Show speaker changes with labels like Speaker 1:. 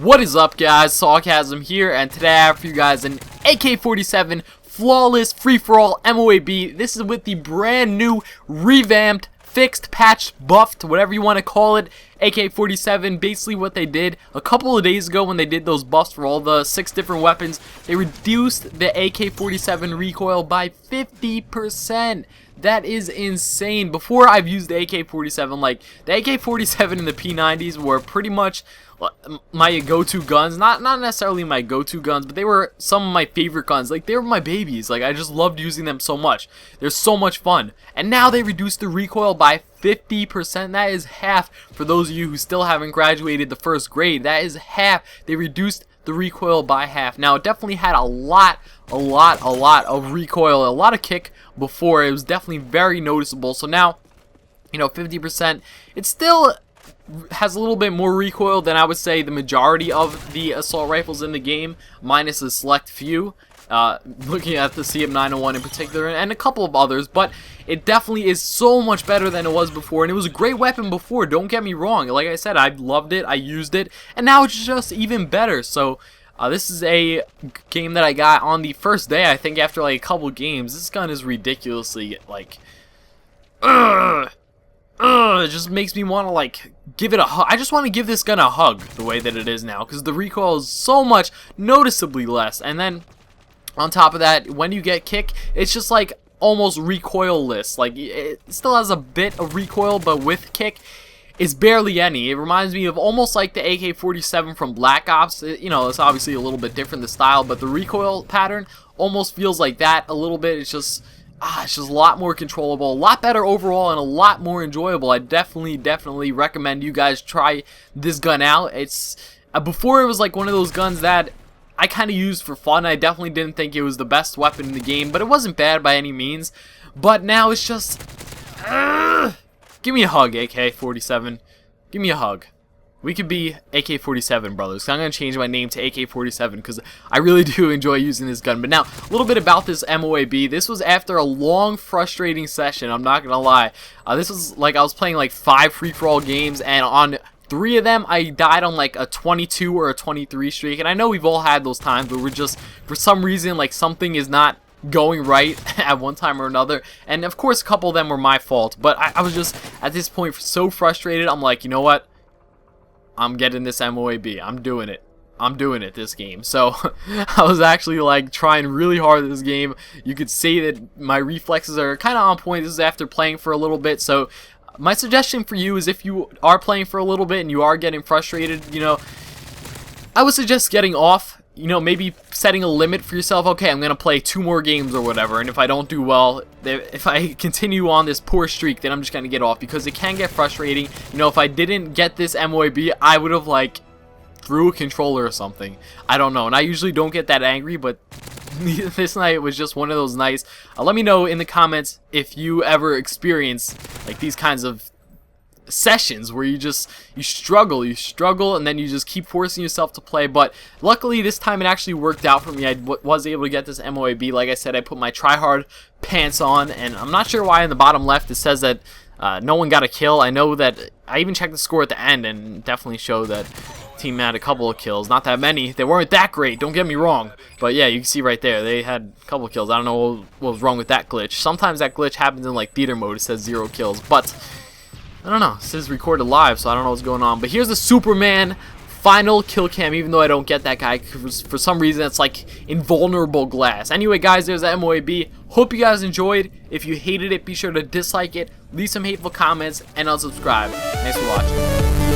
Speaker 1: What is up, guys? Sawcasm here, and today I have for you guys an AK47 flawless free-for-all MOAB. This is with the brand new, revamped, fixed, patched, buffed, whatever you want to call it, AK47. Basically what they did a couple of days ago when they did those buffs for all the 6 different weapons, they reduced the AK47 recoil by 50%. That is insane. Before, I've used the AK-47, like, the AK-47 and the P90s were pretty much my go-to guns. Not necessarily my go-to guns, but they were some of my favorite guns. Like, they were my babies. Like, I just loved using them so much. They're so much fun. And now they reduced the recoil by 50%. That is half. For those of you who still haven't graduated the first grade, that is half. They reduced the recoil by half. Now, it definitely had a lot of recoil, a lot of kick before. It was definitely very noticeable. So now, you know, 50%, it still has a little bit more recoil than I would say the majority of the assault rifles in the game, minus a select few. Looking at the CM901 in particular, and a couple of others, but it definitely is so much better than it was before, and it was a great weapon before, don't get me wrong. Like I said, I loved it, I used it, and now it's just even better. So this is a game that I got on the first day, I think, after like a couple games. This gun is ridiculously, like, it just makes me want to, like, give it a hug. I just want to give this gun a hug the way that it is now, because the recoil is so much noticeably less. And then on top of that, when you get kick, it's just like almost recoilless. Like, it still has a bit of recoil, but with kick, it's barely any. It reminds me of almost like the AK-47 from Black Ops. You know, it's obviously a little bit different, the style, but the recoil pattern almost feels like that a little bit. It's just a lot more controllable, a lot better overall, and a lot more enjoyable. I definitely recommend you guys try this gun out. It's before, it was like one of those guns that I kind of used for fun. I definitely didn't think it was the best weapon in the game, but it wasn't bad by any means. But now it's just, give me a hug, AK-47. Give me a hug. We could be AK-47 brothers. So I'm going to change my name to AK-47 because I really do enjoy using this gun. But now, a little bit about this MOAB. This was after a long, frustrating session. I'm not going to lie. This was like I was playing like 5 free-for-all games, and on 3 of them, I died on like a 22 or a 23 streak. And I know we've all had those times where we're just, for some reason, like something is not going right at one time or another. And of course, a couple of them were my fault. But I was just, at this point, so frustrated. I'm like, you know what? I'm getting this MOAB. I'm doing it. I'm doing it this game. So I was actually like trying really hard this game. You could see that my reflexes are kind of on point. This is after playing for a little bit. So my suggestion for you is, if you are playing for a little bit and you are getting frustrated, you know, I would suggest getting off. You know, maybe setting a limit for yourself. Okay, I'm going to play 2 more games or whatever, and if I don't do well, if I continue on this poor streak, then I'm just going to get off, because it can get frustrating. You know, if I didn't get this MOAB, I would have, like, threw a controller or something. I don't know, and I usually don't get that angry, but this night was just one of those nights. Let me know in the comments if you ever experience, like, these kinds of sessions where you struggle, and then you just keep forcing yourself to play. But luckily this time it actually worked out for me. I was able to get this MOAB. Like I said, I put my tryhard pants on, and I'm not sure why in the bottom left it says that no one got a kill. I know that I even checked the score at the end, and definitely showed that team had a couple of kills. Not that many. They weren't that great, don't get me wrong, but yeah, you can see right there they had a couple of kills. I don't know what was wrong with that glitch. Sometimes that glitch happens in like theater mode. It says 0 kills, but I don't know. It says recorded live, so I don't know what's going on. But here's the Superman final kill cam, even though I don't get that guy. For some reason, it's like invulnerable glass. Anyway, guys, there's the MOAB. Hope you guys enjoyed. If you hated it, be sure to dislike it, leave some hateful comments, and unsubscribe. Thanks for watching.